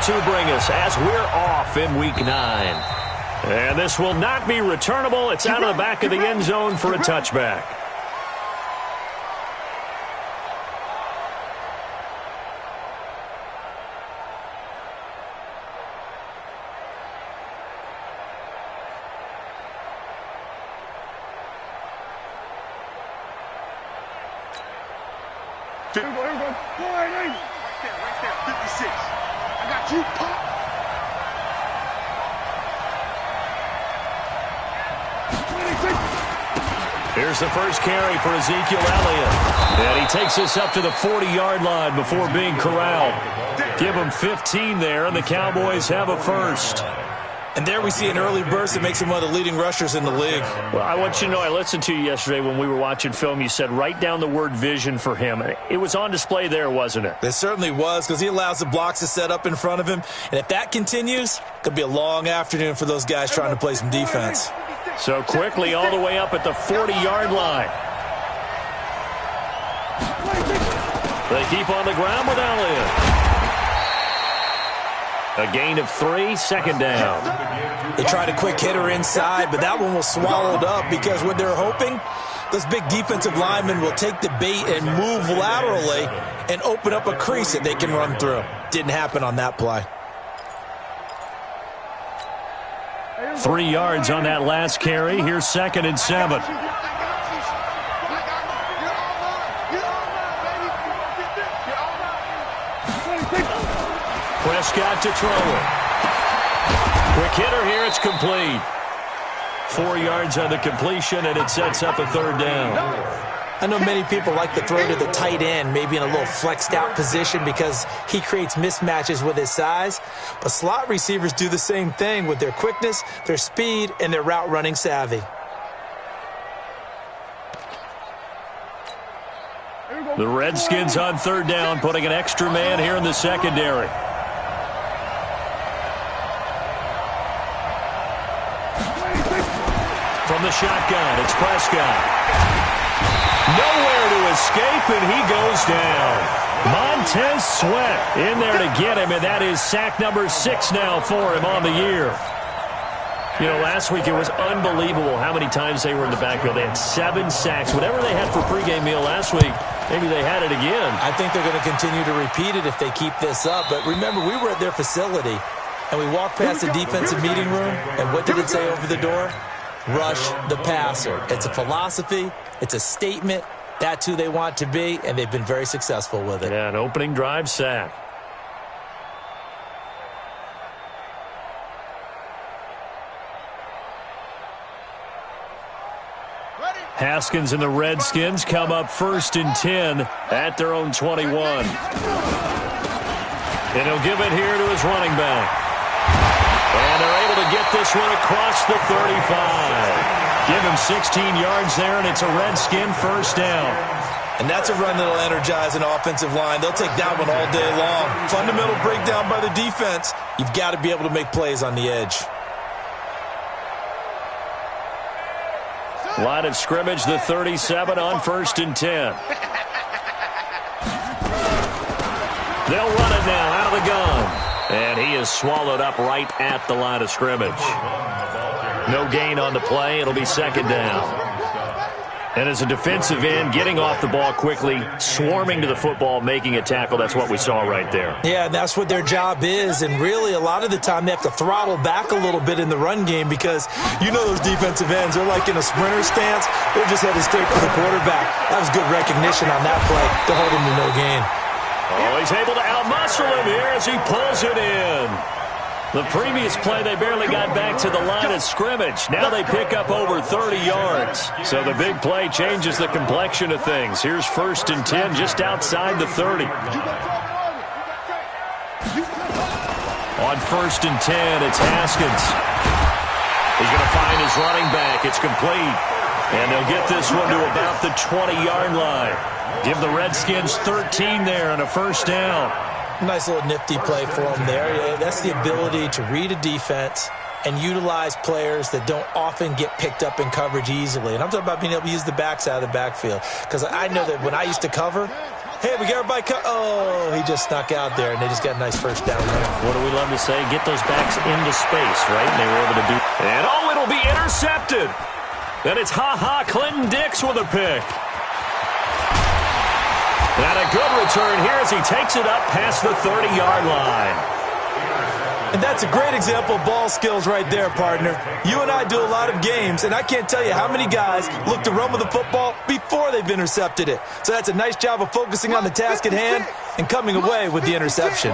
to bring us as we're off in Week 9. And this will not be returnable. It's out of the back of the end zone for a touchback. Here we go. Right there, 56. I got you, Pop. Here's the first carry for Ezekiel Elliott. And he takes us up to the 40-yard line before being corralled. Give him 15 there, and the Cowboys have a first. And there we see an early burst that makes him one of the leading rushers in the league. Well, I want you to know, I listened to you yesterday when we were watching film. You said write down the word vision for him. It was on display there, wasn't it? It certainly was, because he allows the blocks to set up in front of him. And if that continues, it could be a long afternoon for those guys trying to play some defense. So quickly all the way up at the 40-yard line. They keep on the ground with Elliott. A gain of 3, second down. They tried a quick hitter inside, but that one was swallowed up because what they're hoping, those big defensive linemen will take the bait and move laterally and open up a crease that they can run through. Didn't happen on that play. 3 yards on that last carry. Here's 2nd and 7. Prescott to throw it. Quick hitter here. It's complete. 4 yards on the completion, and it sets up a 3rd down. I know many people like to throw to the tight end, maybe in a little flexed out position because he creates mismatches with his size. But slot receivers do the same thing with their quickness, their speed, and their route running savvy. The Redskins on 3rd down, putting an extra man here in the secondary. From the shotgun, it's Prescott. Nowhere to escape, and he goes down. Montez Sweat in there to get him, and that is sack number 6 now for him on the year. You know, last week it was unbelievable how many times they were in the backfield. They had 7 sacks. Whatever they had for pregame meal last week, maybe they had it again. I think they're going to continue to repeat it if they keep this up. But remember, we were at their facility, and we walked past the defensive meeting room, and what did it say over the door? Rush the passer. It's a philosophy. It's a statement. That's who they want to be, and they've been very successful with it. Yeah, an opening drive sack. Haskins and the Redskins come up 1st and 10 at their own 21. And he'll give it here to his running back. And they're able to get this one across the 35. Give him 16 yards there, and it's a Redskin 1st down. And that's a run that'll energize an offensive line. They'll take that one all day long. Fundamental breakdown by the defense. You've got to be able to make plays on the edge. Line of scrimmage, the 37 on 1st and 10. They'll run it now out of the gun. And he is swallowed up right at the line of scrimmage. No gain on the play. It'll be 2nd down. And as a defensive end, getting off the ball quickly, swarming to the football, making a tackle, that's what we saw right there. Yeah, and that's what their job is. And really, a lot of the time, they have to throttle back a little bit in the run game because you know those defensive ends, they're like in a sprinter stance. They're just headed straight for the quarterback. That was good recognition on that play to hold him to no gain. Oh, he's able to outmuscle him here as he pulls it in. The previous play, they barely got back to the line of scrimmage. Now they pick up over 30 yards. So the big play changes the complexion of things. Here's 1st and 10 just outside the 30. On 1st and 10, it's Haskins. He's going to find his running back. It's complete. And they'll get this one to about the 20-yard line. Give the Redskins 13 there and a 1st down. Nice little nifty play for them there. That's the ability to read a defense and utilize players that don't often get picked up in coverage easily. And I'm talking about being able to use the backs out of the backfield. Because I know that when I used to cover, Hey, we got everybody oh, he just snuck out there, and they just got a nice first down there. What do we love to say? Get those backs into space, right? And they were able to do. And, oh, it'll be intercepted. Then it's Clinton Dix with a pick. And a good return here as he takes it up past the 30-yard line. And that's a great example of ball skills right there, partner. You and I do a lot of games, and I can't tell you how many guys look to run with the football before they've intercepted it. So that's a nice job of focusing on the task at hand and coming away with the interception.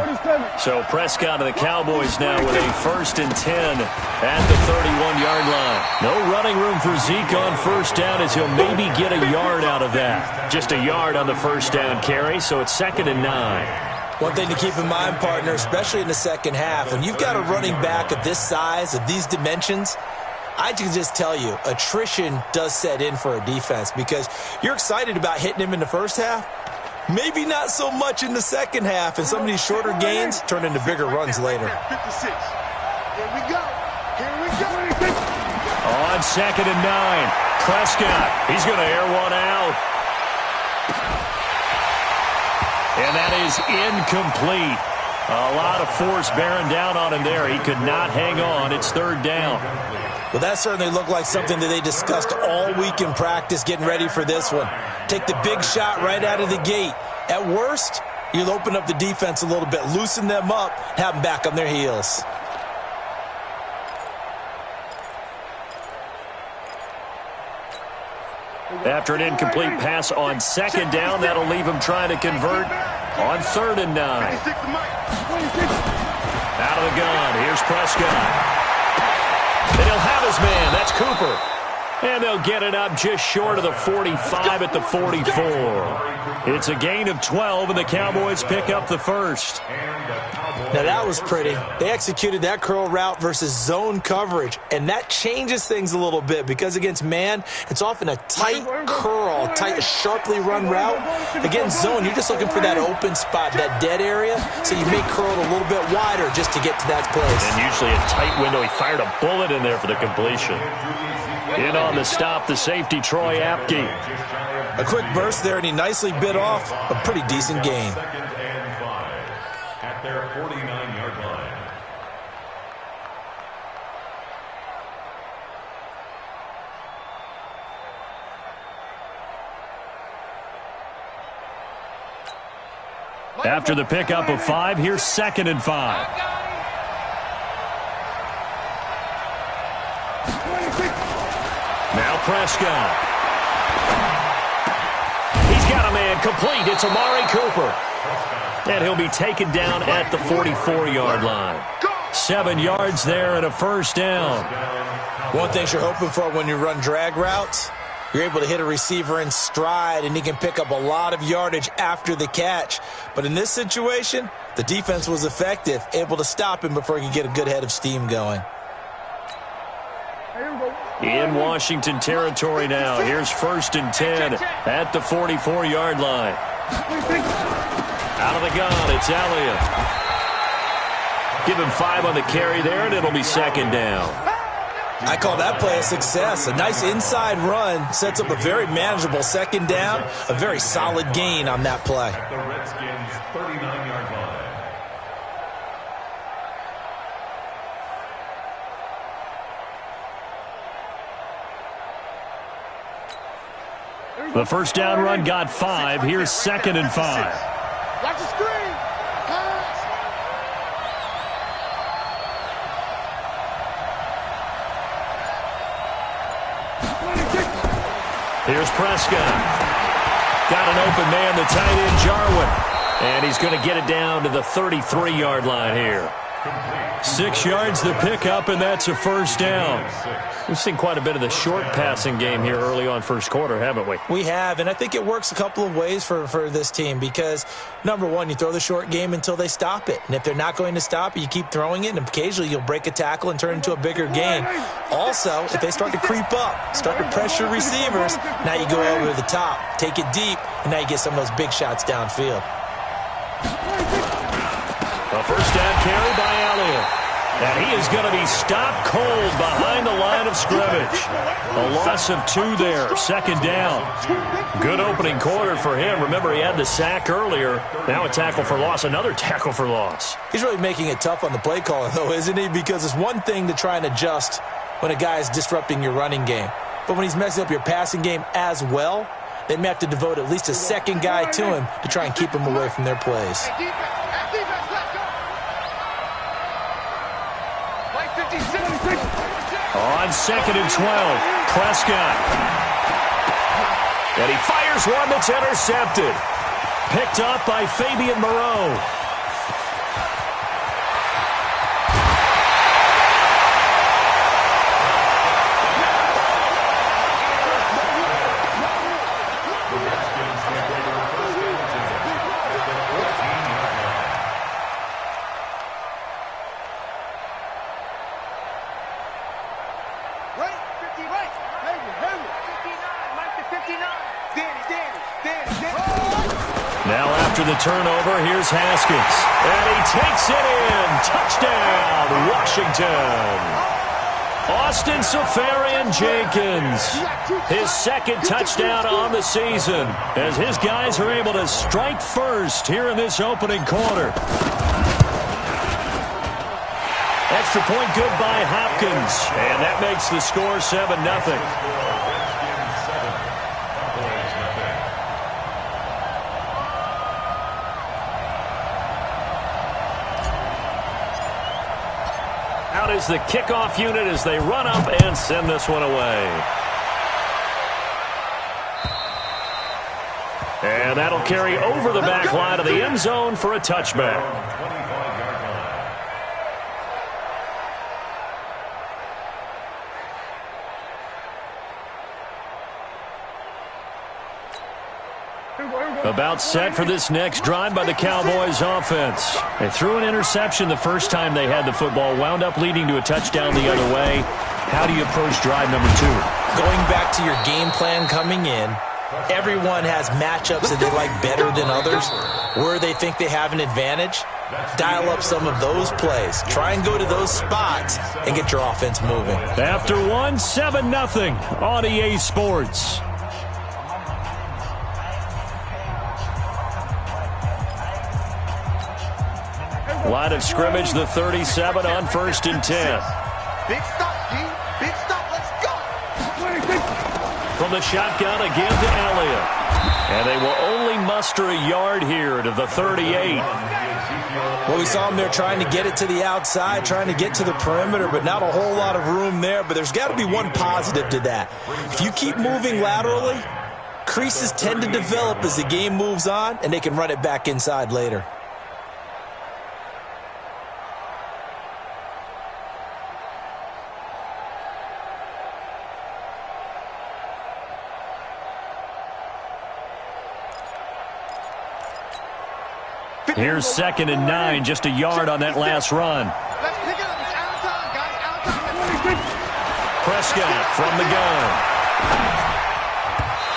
So Prescott and the Cowboys now with a 1st and 10 at the 31-yard line. No running room for Zeke on first down as he'll maybe get a yard out of that. Just a yard on the first down carry, so it's 2nd and 9. One thing to keep in mind, partner, especially in the second half, when you've got a running back of this size, of these dimensions, I can just tell you, attrition does set in for a defense because you're excited about hitting him in the first half. Maybe not so much in the second half, and some of these shorter gains turn into bigger runs later. 56. Here we go. Here we go. On 2nd and 9, Prescott. He's going to air one out. And that is incomplete. A lot of force bearing down on him there. He could not hang on. It's 3rd down. Well, that certainly looked like something that they discussed all week in practice getting ready for this one. Take the big shot right out of the gate. At worst, you'll open up the defense a little bit, loosen them up, have them back on their heels. After an incomplete pass on 2nd down, that'll leave him trying to convert on 3rd and 9. Out of the gun, here's Prescott. And he'll have his man, that's Cooper. And they'll get it up just short of the 45 at the 44. It's a gain of 12, and the Cowboys pick up the first. Now, that was pretty. They executed that curl route versus zone coverage, and that changes things a little bit because against man, it's often a tight curl, tight, sharply run route. Against zone, you're just looking for that open spot, that dead area, so you may curl it a little bit wider just to get to that place. And usually a tight window. He fired a bullet in there for the completion. In on the stop, the safety, Troy Apke. A quick burst there, and he nicely bit off a pretty decent gain. At their 49-yard line. After the pickup of 5, here's 2nd and 5. Now Prescott. He's got a man complete. It's Amari Cooper. And he'll be taken down at the 44-yard line. 7 yards there and a first down. One thing you're hoping for when you run drag routes, you're able to hit a receiver in stride, and he can pick up a lot of yardage after the catch. But in this situation, the defense was effective, able to stop him before he could get a good head of steam going. In Washington territory now. Here's 1st and 10 at the 44-yard line. Out of the gun, it's Elliott. Give him 5 on the carry there, and it'll be 2nd down. I call that play a success. A nice inside run sets up a very manageable 2nd down, a very solid gain on that play. The Redskins' 39-yard line. The first down run got 5. Here's 2nd and 5. Watch the screen. Pass. Here's Prescott. Got an open man, the tight end, Jarwin. And he's going to get it down to the 33-yard line here. 6 yards the pickup, and that's a first down. We've seen quite a bit of the short passing game here early on first quarter, haven't we? We have, and I think it works a couple of ways for this team because, number one, you throw the short game until they stop it. And if they're not going to stop it, you keep throwing it, and occasionally you'll break a tackle and turn it into a bigger gain. Also, if they start to creep up, start to pressure receivers, now you go over the top, take it deep, and now you get some of those big shots downfield. A first down carry by Elliott. And he is going to be stopped cold behind the line of scrimmage. A loss of 2 there, second down. Good opening quarter for him. Remember, he had the sack earlier. Now a tackle for loss, another tackle for loss. He's really making it tough on the play caller, though, isn't he? Because it's one thing to try and adjust when a guy is disrupting your running game. But when he's messing up your passing game as well, they may have to devote at least a second guy to him to try and keep him away from their plays. On 2nd and 12, Prescott. And he fires one that's intercepted. Picked up by Fabian Moreau. Now after the turnover, here's Haskins. And he takes it in. Touchdown, Washington. Austin Seferian-Jenkins. His second touchdown on the season as his guys are able to strike first here in this opening quarter. Extra point good by Hopkins. And that makes the score 7-0. Out is the kickoff unit as they run up and send this one away. And that'll carry over the back line of the end zone for a touchback. About set for this next drive by the Cowboys offense. They threw an interception the first time they had the football, wound up leading to a touchdown the other way. How do you approach drive number 2? Going back to your game plan coming in, everyone has matchups that they like better than others, where they think they have an advantage. Dial up some of those plays. Try and go to those spots and get your offense moving. After 7-0 on EA Sports. Line of scrimmage, the 37 on 1st and 10. Big stop, D. Big stop. Let's go. From the shotgun again to Elliott. And they will only muster a yard here to the 38. Well, we saw them there trying to get it to the outside, trying to get to the perimeter, but not a whole lot of room there. But there's got to be one positive to that. If you keep moving laterally, creases tend to develop as the game moves on, and they can run it back inside later. Here's 2nd and 9, just a yard on that last run. Let's pick it up. It's out of time, guys. Out of time. Prescott from the gun.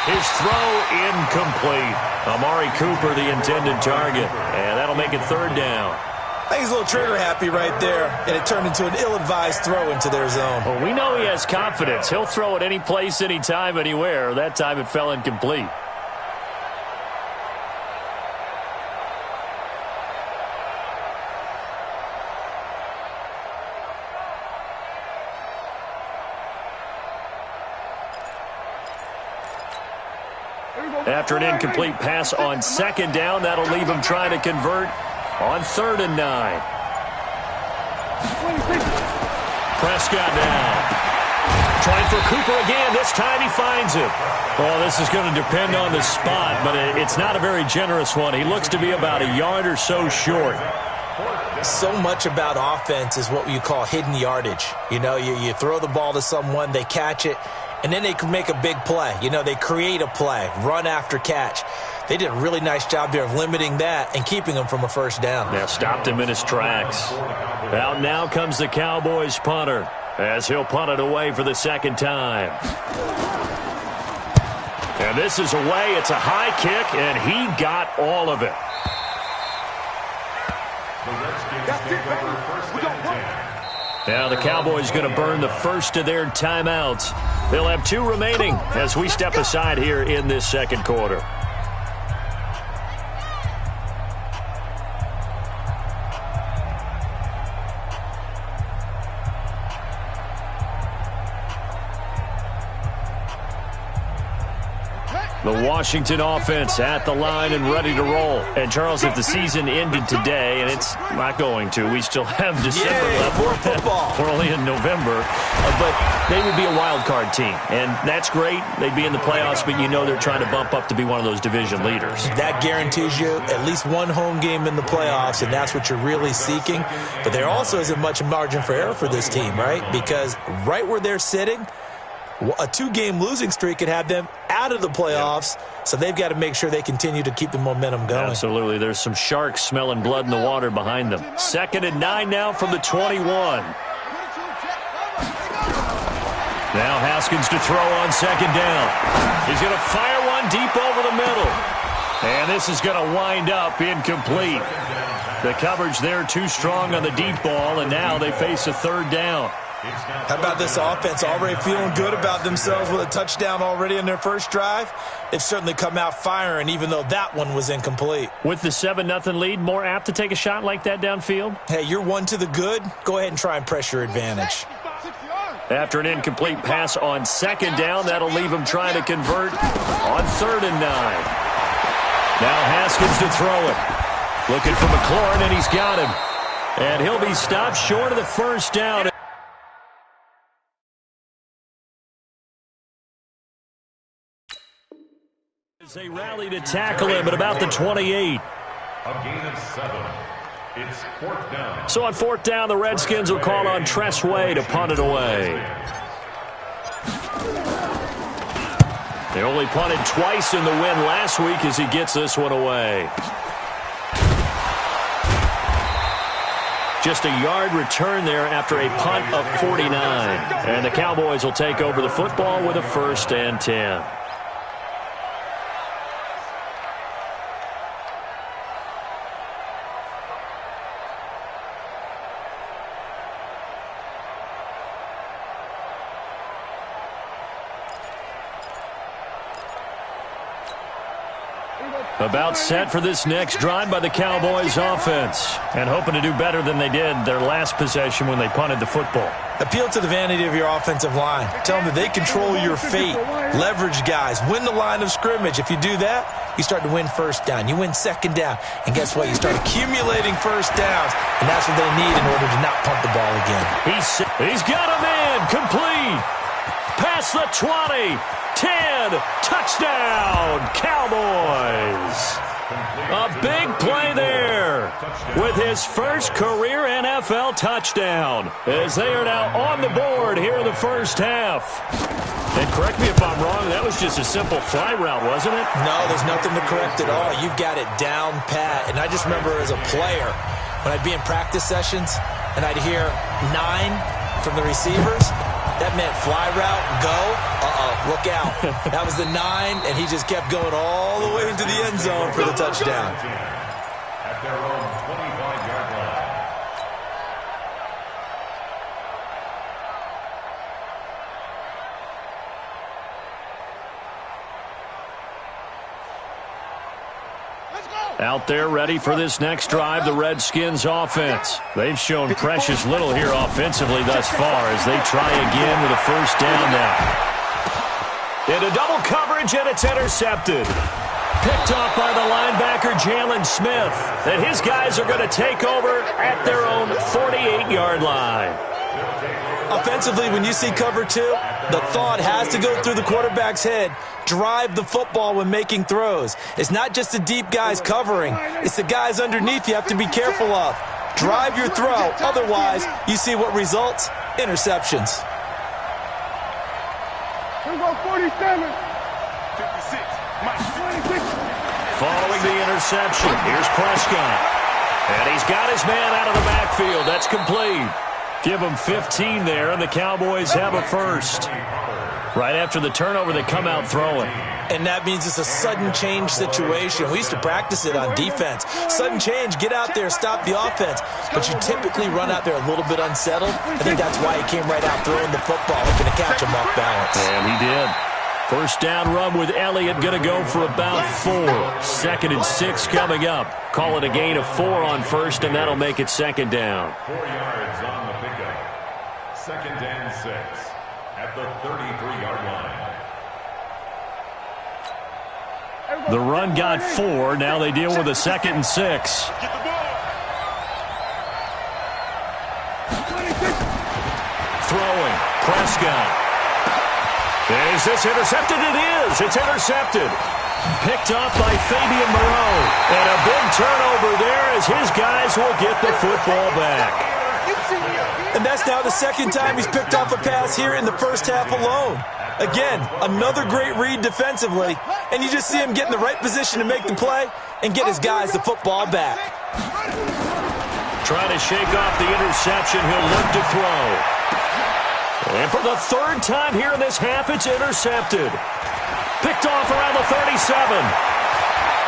His throw incomplete. Amari Cooper, the intended target. And that'll make it 3rd down. I think he's a little trigger happy right there, and it turned into an ill-advised throw into their zone. Well, we know he has confidence. He'll throw it any place, anytime, anywhere. That time it fell incomplete. After an incomplete pass on 2nd down, that'll leave him trying to convert on 3rd and 9. Prescott now. Trying for Cooper again. This time he finds him. Well, this is going to depend on the spot, but it's not a very generous one. He looks to be about a yard or so short. So much about offense is what you call hidden yardage. You know, you throw the ball to someone, they catch it, and then they can make a big play. You know, they create a play, run after catch. They did a really nice job there of limiting that and keeping him from a 1st down. Now stopped him in his tracks. Out now comes the Cowboys punter as he'll punt it away for the 2nd time. And this is away. It's a high kick, and he got all of it. Now the Cowboys going to burn the first of their timeouts. They'll have 2 remaining as we step aside here in this second quarter. The Washington offense at the line and ready to roll. And, Charles, if the season ended today, and it's not going to, we still have December left. More football. We're only in November. But they would be a wild card team. And that's great. They'd be in the playoffs, but you know they're trying to bump up to be one of those division leaders. That guarantees you at least one home game in the playoffs, and that's what you're really seeking. But there also isn't much margin for error for this team, right? Because right where they're sitting, a 2-game losing streak could have them out of the playoffs, so they've got to make sure they continue to keep the momentum going. Absolutely. There's some sharks smelling blood in the water behind them. 2nd and 9 now from the 21. Now Haskins to throw on 2nd down. He's going to fire one deep over the middle. And this is going to wind up incomplete. The coverage there too strong on the deep ball, and now they face a 3rd down. How about this offense already feeling good about themselves with a touchdown already in their first drive? They've certainly come out firing, even though that one was incomplete. With the 7-0 lead, more apt to take a shot like that downfield? Hey, you're 1 to the good. Go ahead and try and press your advantage. After an incomplete pass on 2nd down, that'll leave him trying to convert on 3rd and 9. Now Haskins to throw it. Looking for McLaurin, and he's got him. And he'll be stopped short of the 1st down. As they rally to tackle him at about the 28. A gain of 7. It's 4th down. So on 4th down, the Redskins will call on Tressway to punt it away. They only punted twice in the win last week as he gets this one away. Just a yard return there after a punt of 49. And the Cowboys will take over the football with a 1st and 10. About set for this next drive by the Cowboys offense. And hoping to do better than they did their last possession when they punted the football. Appeal to the vanity of your offensive line. Tell them that they control your fate. Leverage guys. Win the line of scrimmage. If you do that, you start to win 1st down. You win 2nd down. And guess what? You start accumulating 1st downs. And that's what they need in order to not punt the ball again. He's got him in. Complete. Past the 20. 10, touchdown, Cowboys. A big play there with his first career NFL touchdown as they are now on the board here in the 1st half. And correct me if I'm wrong, that was just a simple fly route, wasn't it? No, there's nothing to correct at all. You've got it down pat. And I just remember as a player, when I'd be in practice sessions and I'd hear 9 from the receivers, that meant fly route, go, look out. That was the 9, and he just kept going all the way into the end zone for the touchdown. At their own 25-yard line. Out there ready for this next drive, the Redskins offense. They've shown precious little here offensively thus far as they try again with a 1st down now. Into double coverage, and it's intercepted. Picked off by the linebacker, Jalen Smith. And his guys are going to take over at their own 48-yard line. Offensively, when you see cover 2, the thought has to go through the quarterback's head. Drive the football when making throws. It's not just the deep guys covering. It's the guys underneath you have to be careful of. Drive your throw. Otherwise, you see what results? Interceptions. Here we go, 47. 56. Following the interception, here's Prescott. And he's got his man out of the backfield. That's complete. Give him 15 there, and the Cowboys have a 1st. Right after the turnover, they come out throwing. And that means it's a sudden change situation. We used to practice it on defense. Sudden change, get out there, stop the offense. But you typically run out there a little bit unsettled. I think that's why he came right out throwing the football, hoping to catch him off balance. And he did. First down run with Elliott, going to go for about 4. 2nd and 6 coming up. Call it a gain of 4 on first, and that'll make it 2nd down. 4 yards on the pickup. 2nd and 6 at the 33-yard line. The run got 4. Now they deal with a 2nd and 6. Throwing. Prescott. Is this intercepted? It is. It's intercepted. Picked off by Fabian Moreau. And a big turnover there as his guys will get the football back. And that's now the 2nd time he's picked off a pass here in the first half alone. Again, another great read defensively, and you just see him get in the right position to make the play and get his guys the football back. Trying to shake off the interception. He'll look to throw. And for the 3rd time here in this half, it's intercepted. Picked off around the 37.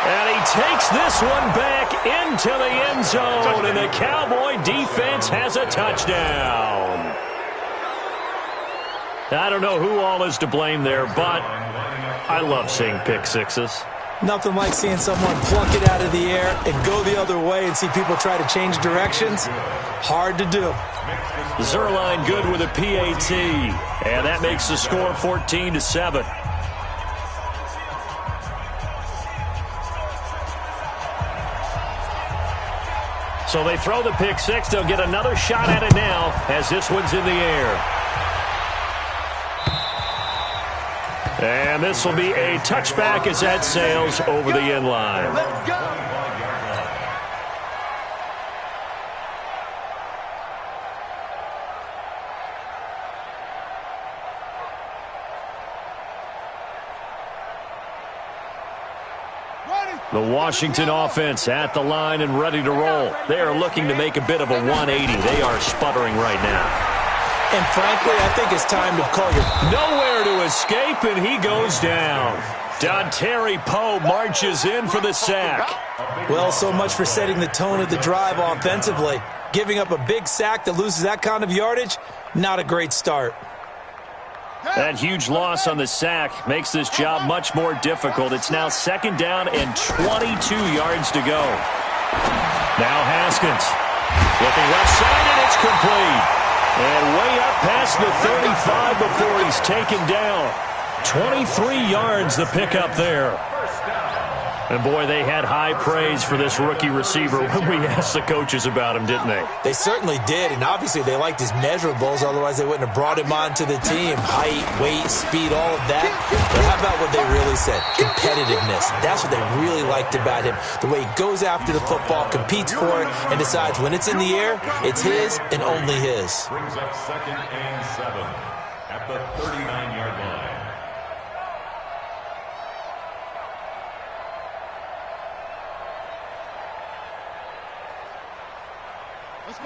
And he takes this one back into the end zone, and the Cowboy defense has a touchdown. I don't know who all is to blame there, but I love seeing pick sixes. Nothing like seeing someone plunk it out of the air and go the other way and see people try to change directions. Hard to do. Zerline good with a PAT, and that makes the score 14-7. So they throw the pick six. They'll get another shot at it now as this one's in the air. And this will be a touchback as that sails over the end line. Let's go. The Washington offense at the line and ready to roll. They are looking to make a bit of a 180. They are sputtering right now. And frankly, I think it's time to call your... Nowhere to escape, and he goes down. Dontari Poe marches in for the sack. Well, so much for setting the tone of the drive offensively. Giving up a big sack that loses that kind of yardage, not a great start. That huge loss on the sack makes this job much more difficult. It's now 2nd down and 22 yards to go. Now Haskins. Looking left side, and it's complete. And way up past the 35 before he's taken down. 23 yards the pickup there. And, boy, they had high praise for this rookie receiver when we asked the coaches about him, didn't they? They certainly did, and obviously they liked his measurables, otherwise they wouldn't have brought him onto the team. Height, weight, speed, all of that. But how about what they really said? Competitiveness. That's what they really liked about him. The way he goes after the football, competes for it, and decides when it's in the air, it's his and only his. Brings up 2nd and 7 at the 39-yard line.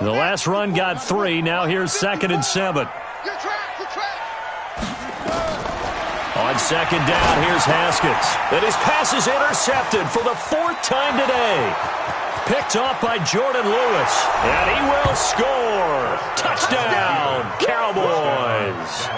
The last run got 3. Now here's 2nd and 7. Good track, good track. On 2nd down, here's Haskins. And his pass is intercepted for the 4th time today. Picked off by Jordan Lewis. And he will score. Touchdown, Cowboys.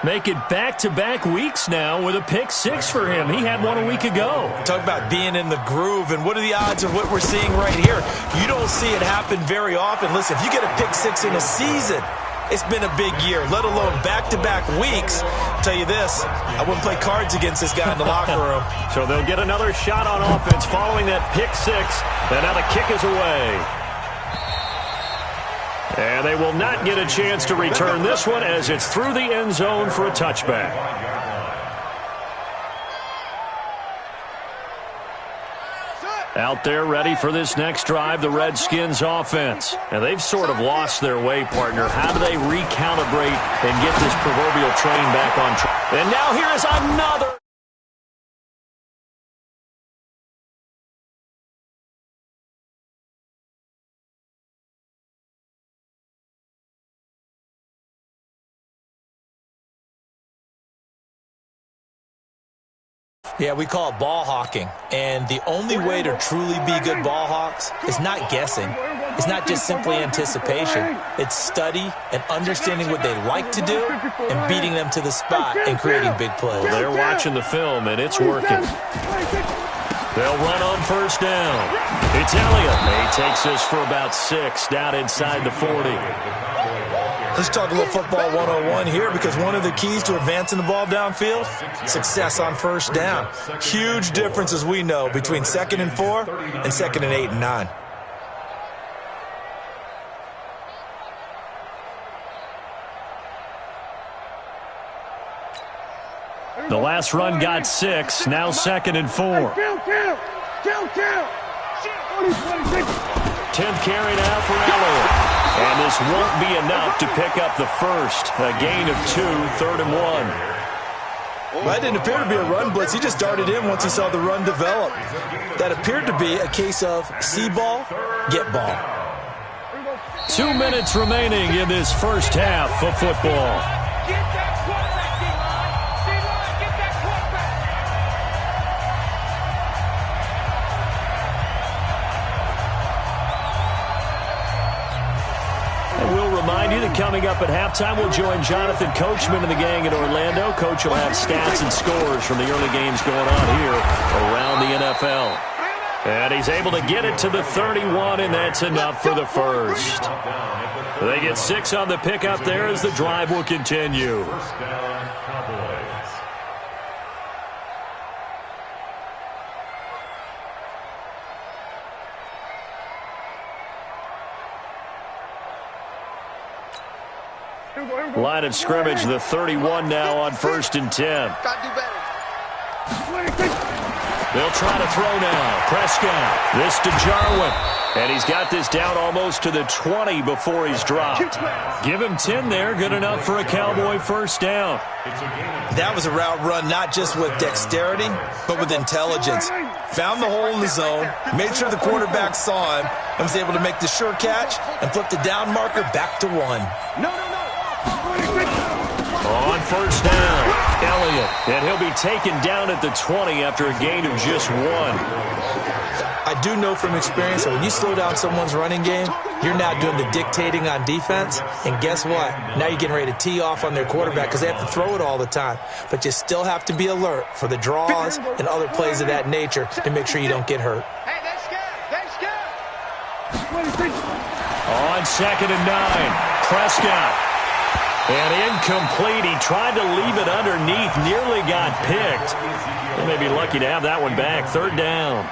Make it back-to-back weeks now with a pick six for him. He had one a week ago. Talk about being in the groove, and what are the odds of what we're seeing right here? You don't see it happen very often. Listen, if you get a pick six in a season, it's been a big year, let alone back-to-back weeks. I'll tell you this, I wouldn't play cards against this guy in the locker room. So they'll get another shot on offense following that pick six, and now the kick is away. And they will not get a chance to return this one as it's through the end zone for a touchback. Out there ready for this next drive, the Redskins offense. And they've sort of lost their way, partner. How do they recalibrate and get this proverbial train back on track? And now here is another. Yeah, we call it ball hawking. And the only way to truly be good ball hawks is not guessing. It's not just simply anticipation. It's study and understanding what they like to do and beating them to the spot and creating big plays. Well, they're watching the film, and it's working. They'll run on first down. It's Elliott. He takes this for about 6 down inside the 40. Let's talk a little football 101 here, because one of the keys to advancing the ball downfield, success on first down. Huge difference, as we know, between 2nd and 4 and 2nd and 8 and 9. The last run got 6, now 2nd and 4. 10th carry now for Elliott. And this won't be enough to pick up the first. A gain of 2, 3rd and 1. Well, that didn't appear to be a run blitz. He just darted in once he saw the run develop. That appeared to be a case of see ball, get ball. 2 minutes remaining in this first half of football. Remind you that coming up at halftime, we'll join Jonathan Coachman and the gang in Orlando. Coach will have stats and scores from the early games going on here around the NFL. And he's able to get it to the 31, and that's enough for the first. They get 6 on the pickup there as the drive will continue. First down, Cowboys. Line of scrimmage, the 31 now on 1st and 10. They'll try to throw now. Prescott. This to Jarwin. And he's got this down almost to the 20 before he's dropped. Give him 10 there. Good enough for a Cowboy first down. That was a route run not just with dexterity, but with intelligence. Found the hole in the zone, made sure the quarterback saw him, and was able to make the sure catch and flip the down marker back to 1. On first down, Elliott. And he'll be taken down at the 20 after a gain of just 1. I do know from experience that when you slow down someone's running game, you're now doing the dictating on defense. And guess what? Now you're getting ready to tee off on their quarterback because they have to throw it all the time. But you still have to be alert for the draws and other plays of that nature to make sure you don't get hurt. On 2nd and 9, Prescott. And incomplete. He tried to leave it underneath, nearly got picked. They may be lucky to have that one back. 3rd down.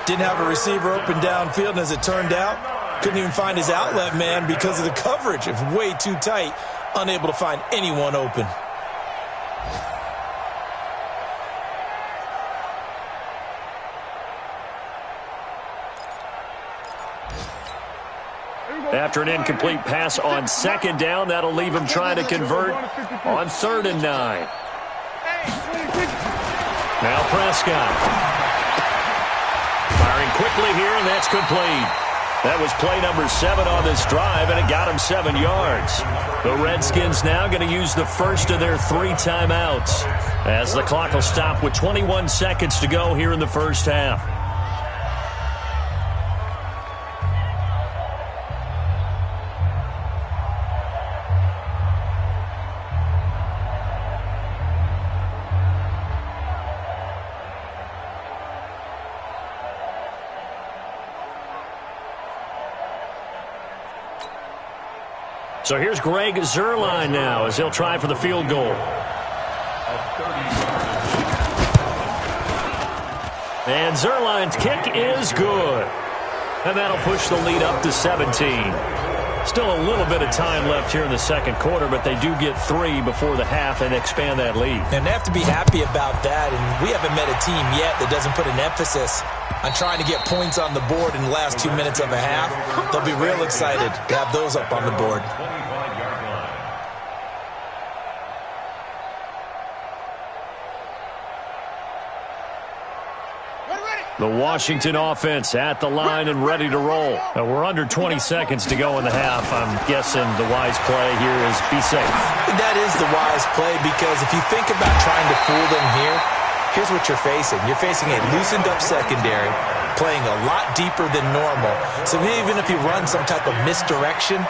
Didn't have a receiver open downfield, and as it turned out, couldn't even find his outlet man because of the coverage. It was way too tight, unable to find anyone open. After an incomplete pass on 2nd down, that'll leave him trying to convert on 3rd and 9. Now Prescott. Firing quickly here, and that's complete. That was play number 7 on this drive, and it got him 7 yards. The Redskins now going to use the first of their 3 timeouts as the clock will stop with 21 seconds to go here in the first half. So here's Greg Zuerlein now as he'll try for the field goal. And Zuerlein's kick is good. And that'll push the lead up to 17. Still a little bit of time left here in the second quarter, but they do get 3 before the half and expand that lead. And they have to be happy about that. And we haven't met a team yet that doesn't put an emphasis on trying to get points on the board in the last 2 minutes of a half. They'll be real excited to have those up on the board. The Washington offense at the line and ready to roll. We're under 20 seconds to go in the half. I'm guessing the wise play here is be safe. That is the wise play, because if you think about trying to fool them here, here's what you're facing. You're facing a loosened-up secondary, playing a lot deeper than normal. So even if you run some type of misdirection,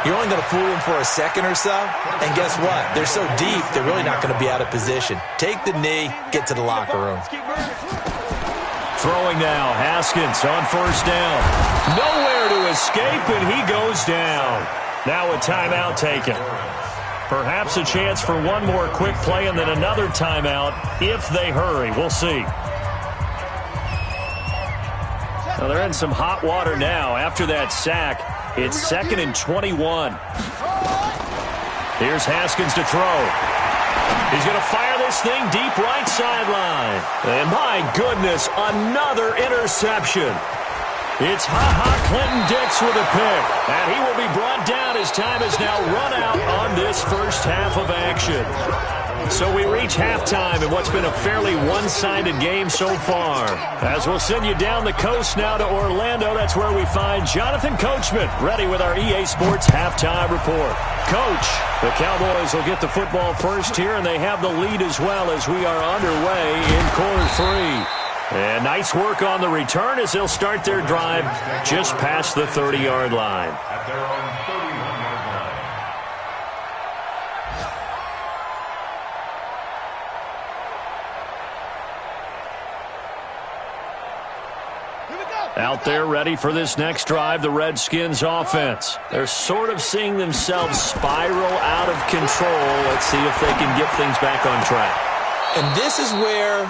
you're only going to fool them for a second or so. And guess what? They're so deep, they're really not going to be out of position. Take the knee, get to the locker room. Throwing now, Haskins on first down. Nowhere to escape, and he goes down. Now a timeout taken. Perhaps a chance for one more quick play and then another timeout if they hurry. We'll see. Now they're in some hot water now after that sack. It's 2nd and 21. Here's Haskins to throw. He's going to fire this thing deep right sideline. And my goodness, another interception. It's Clinton Dix with a pick. And he will be brought down as time has now run out on this first half of action. So we reach halftime in what's been a fairly one-sided game so far. As we'll send you down the coast now to Orlando, that's where we find Jonathan Coachman ready with our EA Sports halftime report. Coach, the Cowboys will get the football first here, and they have the lead as well as we are underway in quarter 3. And nice work on the return as they'll start their drive just past the 30-yard line. At their own 31-yard line. Out there ready for this next drive, the Redskins offense. They're sort of seeing themselves spiral out of control. Let's see if they can get things back on track. And this is where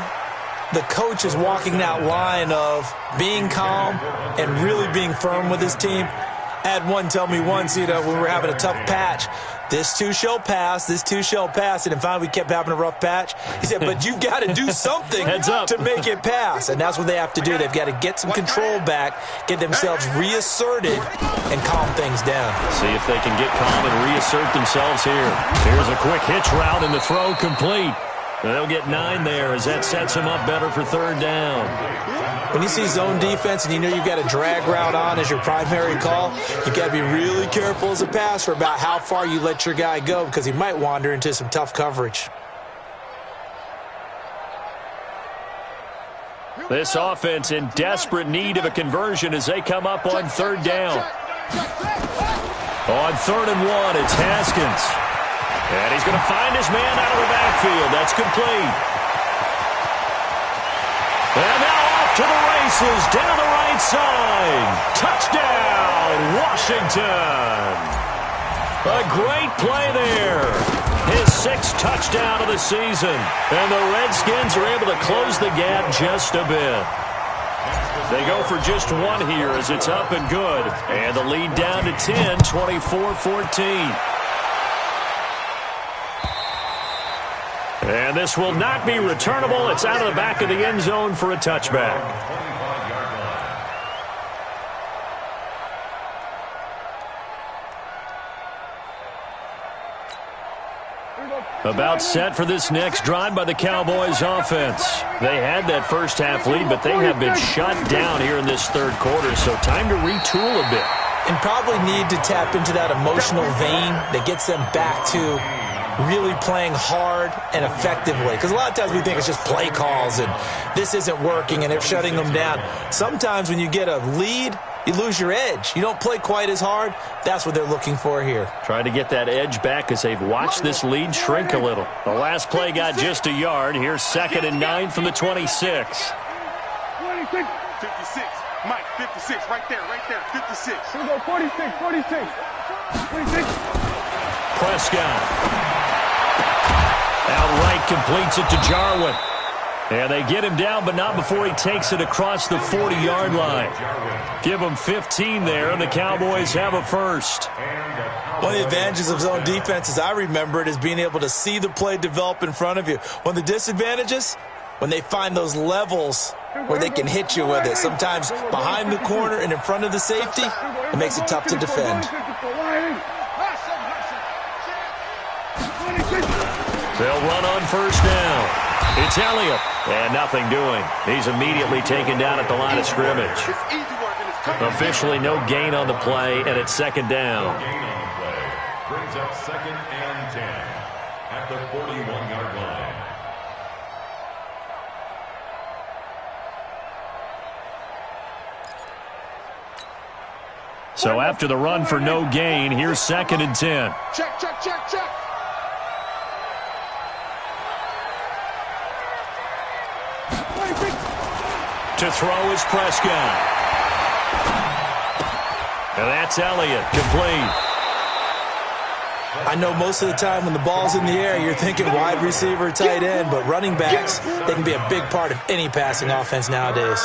the coach is walking that line of being calm and really being firm with his team. I had one tell me once, when we were having a tough patch, this too shall pass, this too shall pass. And finally we kept having a rough patch. He said, but you've got to do something to make it pass. And that's what they have to do. They've got to get some control back, get themselves reasserted, and calm things down. See if they can get calm and reassert themselves here. Here's a quick hitch route and the throw complete. They'll get 9 there as that sets them up better for 3rd down. When you see zone defense and you know you've got a drag route on as your primary call, you've got to be really careful as a passer about how far you let your guy go because he might wander into some tough coverage. This offense in desperate need of a conversion as they come up on 3rd down. On 3rd and 1, it's Haskins. And he's going to find his man out of the backfield. That's complete. And now off to the races, down the right side. Touchdown, Washington. A great play there. His 6th touchdown of the season. And the Redskins are able to close the gap just a bit. They go for just 1 here as it's up and good. And the lead down to 10, 24-14. And this will not be returnable. It's out of the back of the end zone for a touchback. About set for this next drive by the Cowboys offense. They had that first half lead, but they have been shut down here in this 3rd quarter, so time to retool a bit. And probably need to tap into that emotional vein that gets them back to really playing hard and effectively. Because a lot of times we think it's just play calls and this isn't working and they're shutting them down. Sometimes when you get a lead, you lose your edge. You don't play quite as hard. That's what they're looking for here. Trying to get that edge back as they've watched this lead shrink a little. The last play got just a yard. Here's 2nd and 9 from the 26. 56. Mike, 56. Right there. 56. Here we go, 46. 46. Prescott. Outright completes it to Jarwin. And they get him down, but not before he takes it across the 40-yard line. Give him 15 there, and the Cowboys have a first. One of the advantages of zone defense, as I remember it, is being able to see the play develop in front of you. One of the disadvantages, when they find those levels where they can hit you with it, sometimes behind the corner and in front of the safety, it makes it tough to defend. They'll run on first down. It's Elliott, and nothing doing. He's immediately taken down at the line of scrimmage. Officially no gain on the play, and it's 2nd down. No gain on the play. Brings up 2nd and 10 at the 41-yard line. So after the run for no gain, here's 2nd and 10. Check, check, check, check. To throw is Prescott. And that's Elliott, complete. I know most of the time when the ball's in the air, you're thinking wide receiver, tight end, but running backs, they can be a big part of any passing offense nowadays.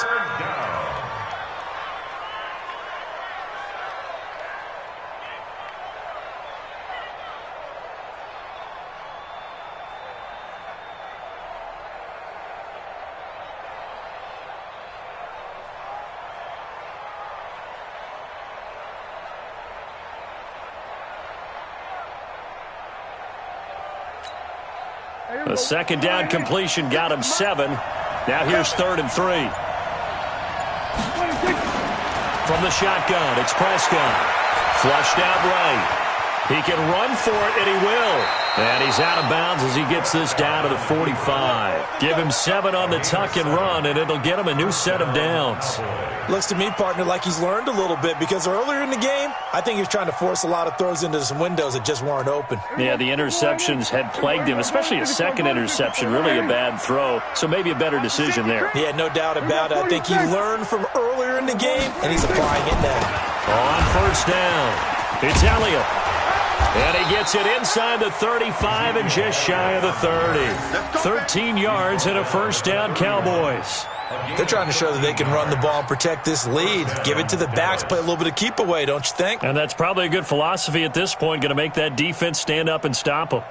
A 2nd down completion got him 7. Now here's 3rd and 3. From the shotgun, it's Prescott. Flushed out right. He can run for it, and he will. And he's out of bounds as he gets this down to the 45. Give him 7 on the tuck and run, and it'll get him a new set of downs. Looks to me, partner, like he's learned a little bit, because earlier in the game, I think he was trying to force a lot of throws into some windows that just weren't open. Yeah, the interceptions had plagued him, especially a 2nd interception, really a bad throw. So maybe a better decision there. Yeah, no doubt about it. I think he learned from earlier in the game, and he's applying it now. On 1st down, it's Elliott. And he gets it inside the 35 and just shy of the 30. 13 yards and a 1st down, Cowboys. They're trying to show that they can run the ball and protect this lead. Give it to the backs, play a little bit of keep away, don't you think? And that's probably a good philosophy at this point, going to make that defense stand up and stop them.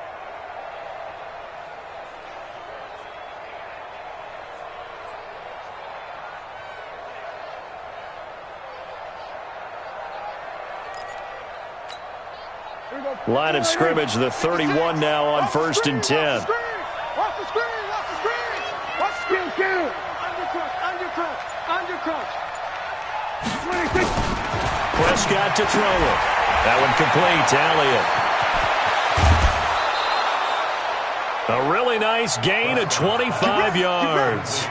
Line of scrimmage, the 31 now on 1st and 10. Watch the screen, watch the screen. Watch the screen, kill. Under crunch. Prescott to throw it. That one complete to Elliott. A really nice gain of 25 yards.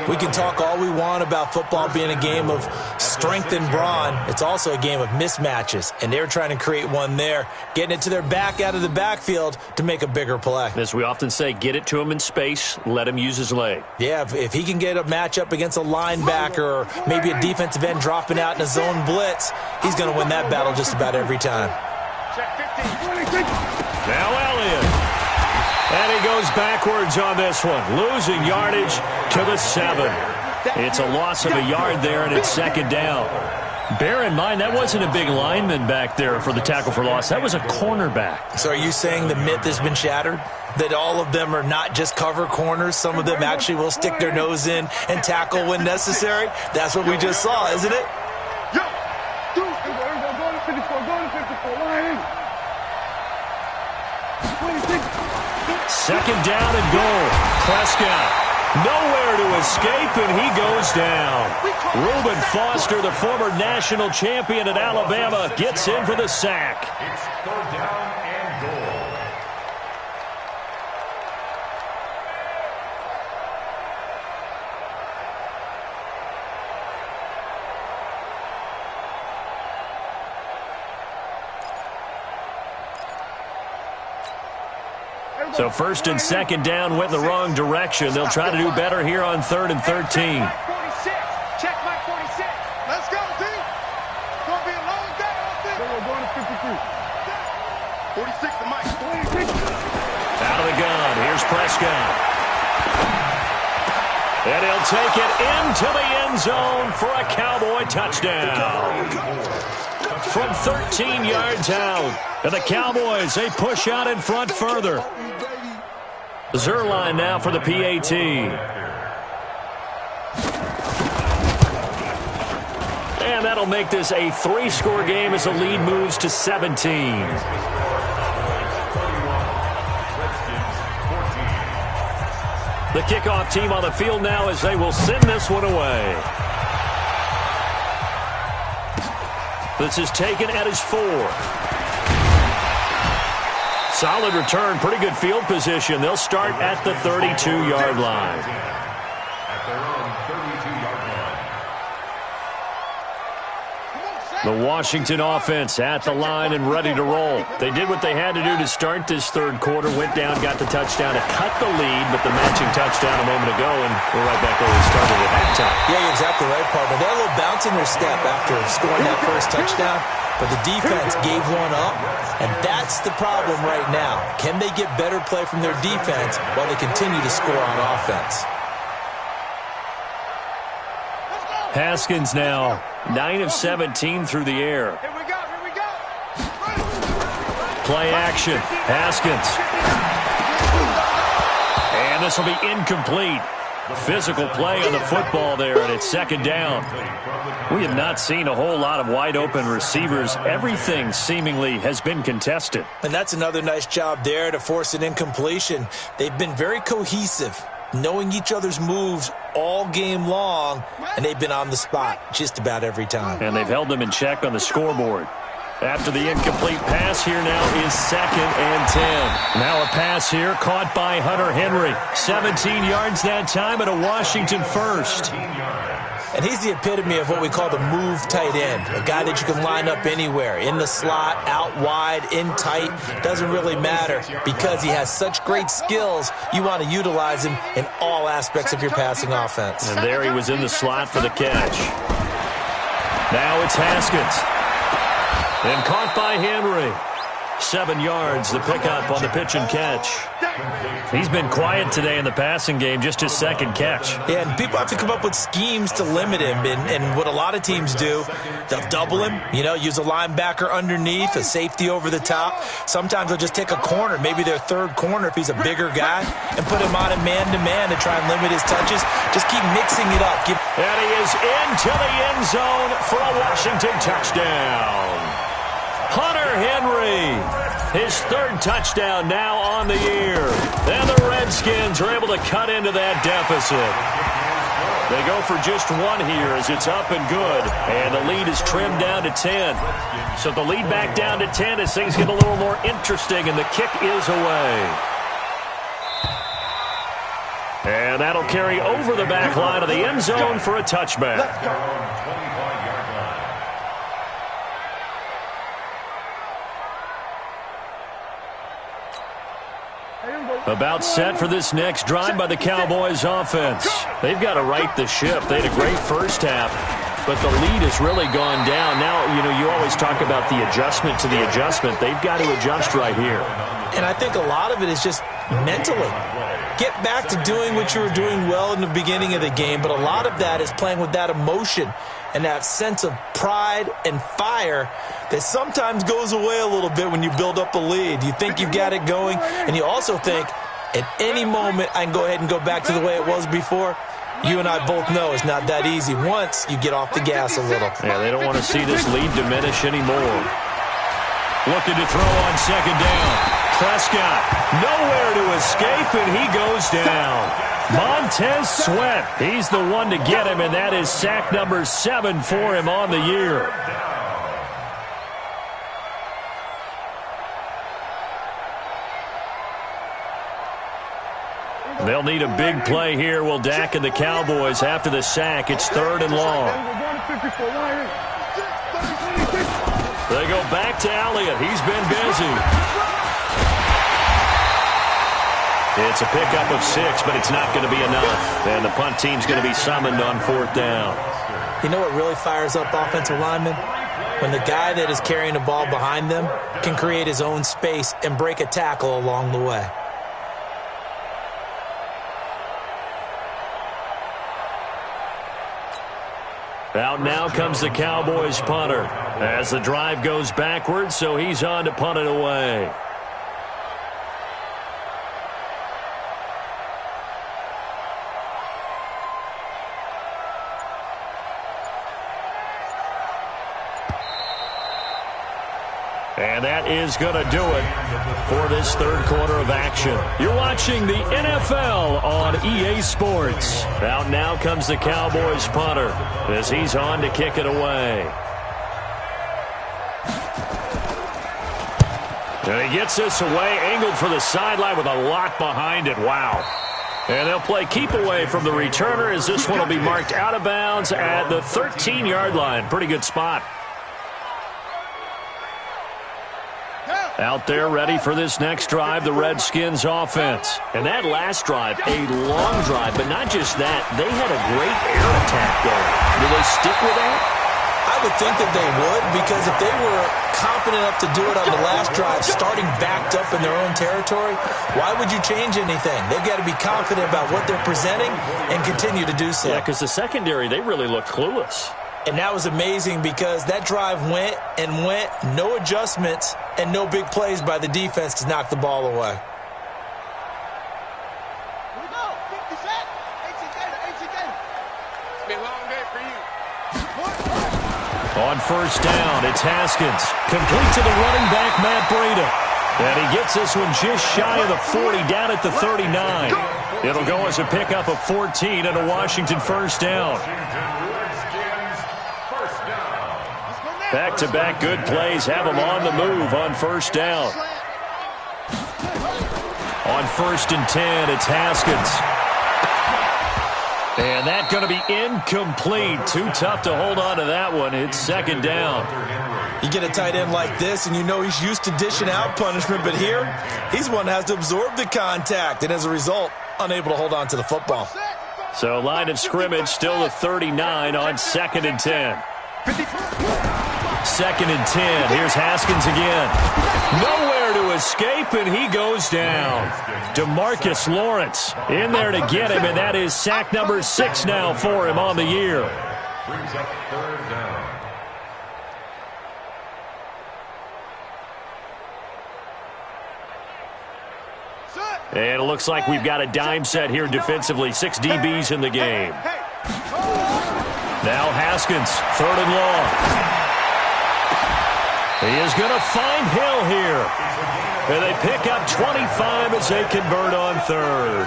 We can talk all we want about football being a game of strength and brawn. It's also a game of mismatches, and they're trying to create one there, getting it to their back out of the backfield to make a bigger play. As we often say, get it to him in space, let him use his leg. Yeah, if he can get a matchup against a linebacker or maybe a defensive end dropping out in a zone blitz, he's going to win that battle just about every time. Now Elliott. And he goes backwards on this one, losing yardage to the 7. It's a loss of a yard there, and it's 2nd down. Bear in mind, that wasn't a big lineman back there for the tackle for loss. That was a cornerback. So are you saying the myth has been shattered? That all of them are not just cover corners? Some of them actually will stick their nose in and tackle when necessary? That's what we just saw, isn't it? Yo, dude, go to 54, line. 2nd down and goal. Prescott nowhere to escape, and he goes down. Reuben Foster, the former national champion at Alabama, gets in for the sack. It's 3rd down and goal. So 1st and 2nd down went in the wrong direction. They'll try to do better here on 3rd and 13. Check Mike 46. Let's go, team. It's going to be a long day out there. We're going to 53. 46 to Mike. 46. Out of the gun. Here's Prescott. And he'll take it into the end zone for a Cowboy touchdown. From 13 yards out. And the Cowboys, they push out in front further. Zerline now for the PAT. And that'll make this a 3-score game as the lead moves to 17. The kickoff team on the field now as they will send this one away. This is taken at his 4. Solid return, pretty good field position. They'll start at the 32-yard line. At their own 32-yard The Washington offense at the line and ready to roll. They did what they had to do to start this third quarter, went down, got the touchdown to cut the lead, but the matching touchdown a moment ago, and we're right back where we started at halftime. Yeah, you're exactly right, partner. They had a little bounce in their step after scoring that first touchdown, but the defense gave one up, and that's the problem right now. Can they get better play from their defense while they continue to score on offense? Haskins now 9 of 17 through the air. Here we go, here we go. Play action. Haskins. And this will be incomplete. Physical play on the football there, and it's second down. We have not seen a whole lot of wide-open receivers. Everything seemingly has been contested. And that's another nice job there to force an incompletion. They've been very cohesive, knowing each other's moves all game long, and they've been on the spot just about every time. And they've held them in check on the scoreboard. After the incomplete pass, here now is 2nd and 10. Now a pass here caught by Hunter Henry. 17 yards that time and a Washington first. And he's the epitome of what we call the move tight end, a guy that you can line up anywhere, in the slot, out wide, in tight, doesn't really matter because he has such great skills. You want to utilize him in all aspects of your passing offense. And there he was in the slot for the catch. Now it's Haskins. And caught by Henry. 7 yards, the pickup on the pitch and catch. He's been quiet today in the passing game, just his second catch. Yeah, and people have to come up with schemes to limit him. And what a lot of teams do, they'll double him, use a linebacker underneath, a safety over the top. Sometimes they'll just take a corner, maybe their third corner if he's a bigger guy, and put him on a man-to-man to try and limit his touches. Just keep mixing it up. And he is into the end zone for a Washington touchdown. Hunter Henry, his third touchdown now on the year. And the Redskins are able to cut into that deficit. They go for just one here as it's up and good. And the lead is trimmed down to 10. So the lead back down to 10 as things get a little more interesting, and the kick is away. And that'll carry over the back line of the end zone for a touchback. About set for this next drive by the Cowboys offense. They've got to right the ship. They had a great first half, but the lead has really gone down. Now, you always talk about the adjustment to the adjustment. They've got to adjust right here. And I think a lot of it is just mentally. Get back to doing what you were doing well in the beginning of the game, but a lot of that is playing with that emotion and that sense of pride and fire that sometimes goes away a little bit when you build up a lead. You think you've got it going, and you also think at any moment I can go ahead and go back to the way it was before. You and I both know it's not that easy once you get off the gas a little. Yeah, they don't want to see this lead diminish anymore. Looking to throw on second down. Prescott, nowhere to escape, and he goes down. Montez Sweat, he's the one to get him, and that is sack number 7 for him on the year. They'll need a big play here. Will Dak and the Cowboys after the sack. It's 3rd and long. They go back to Elliott. He's been busy. It's a pickup of 6, but it's not going to be enough. And the punt team's going to be summoned on 4th down. You know what really fires up offensive linemen? When the guy that is carrying the ball behind them can create his own space and break a tackle along the way. Out now comes the Cowboys punter as the drive goes backwards, so he's on to punt it away. And that is going to do it for this third quarter of action. You're watching the NFL on EA Sports. Out now comes the Cowboys punter as he's on to kick it away. And he gets this away, angled for the sideline with a lot behind it. Wow. And they'll play keep away from the returner as this one will be marked out of bounds at the 13-yard line. Pretty good spot. Out there ready for this next drive, the Redskins offense. And that last drive, a long drive, but not just that. They had a great air attack going. Do they stick with that? I would think that they would, because if they were confident enough to do it on the last drive, starting backed up in their own territory, why would you change anything? They've got to be confident about what they're presenting and continue to do so. Yeah, because the secondary, they really look clueless. And that was amazing because that drive went and went, no adjustments and no big plays by the defense to knock the ball away. Here we go. 50 Cent. AT Gator. It's been a long day for you. On first down, it's Haskins. Complete to the running back, Matt Breida. And he gets this one just shy of the 40, down at the 39. It'll go as a pickup of 14 and a Washington first down. Back-to-back good plays have them on the move on first down. On 1st and 10, it's Haskins. And that's going to be incomplete. Too tough to hold on to that one. It's 2nd down. You get a tight end like this, and you know he's used to dishing out punishment, but here, he's one that has to absorb the contact, and as a result, unable to hold on to the football. So line of scrimmage still the 39 on 2nd and 10. 2nd and 10. Here's Haskins again. Nowhere to escape, and he goes down. DeMarcus Lawrence in there to get him, and that is sack number 6 now for him on the year. Brings up 3rd down. And it looks like we've got a dime set here defensively. 6 DBs in the game. Now Haskins, 3rd and long. He is going to find Hill here. And they pick up 25 as they convert on 3rd.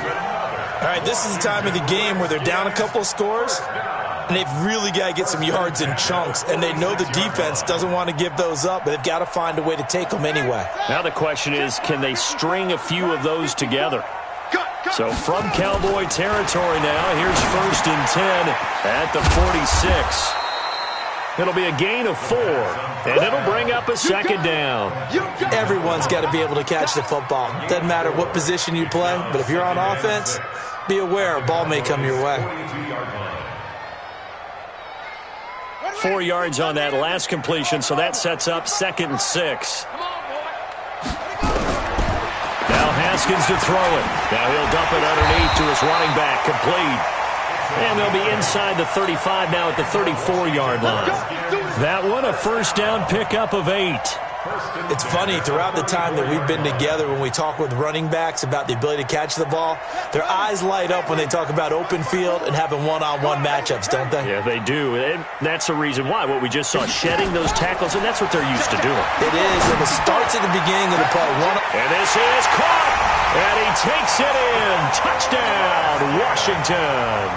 All right, this is the time of the game where they're down a couple of scores, and they've really got to get some yards in chunks, and they know the defense doesn't want to give those up, but they've got to find a way to take them anyway. Now the question is, can they string a few of those together? So from Cowboy territory now, here's 1st and 10 at the 46. It'll be a gain of 4, and it'll bring up a 2nd down. Everyone's got to be able to catch the football. Doesn't matter what position you play, but if you're on offense, be aware a ball may come your way. 4 yards on that last completion, so that sets up 2nd and 6. Now Haskins to throw it. Now he'll dump it underneath to his running back, complete. And they'll be inside the 35 now at the 34-yard line. That one, a first down pickup of 8. It's funny, throughout the time that we've been together, when we talk with running backs about the ability to catch the ball, their eyes light up when they talk about open field and having one-on-one matchups, don't they? Yeah, they do. And that's the reason why. What we just saw, shedding those tackles, and that's what they're used to doing. It is, and it starts at the beginning of the play. And this is caught, and he takes it in. Touchdown, Washington.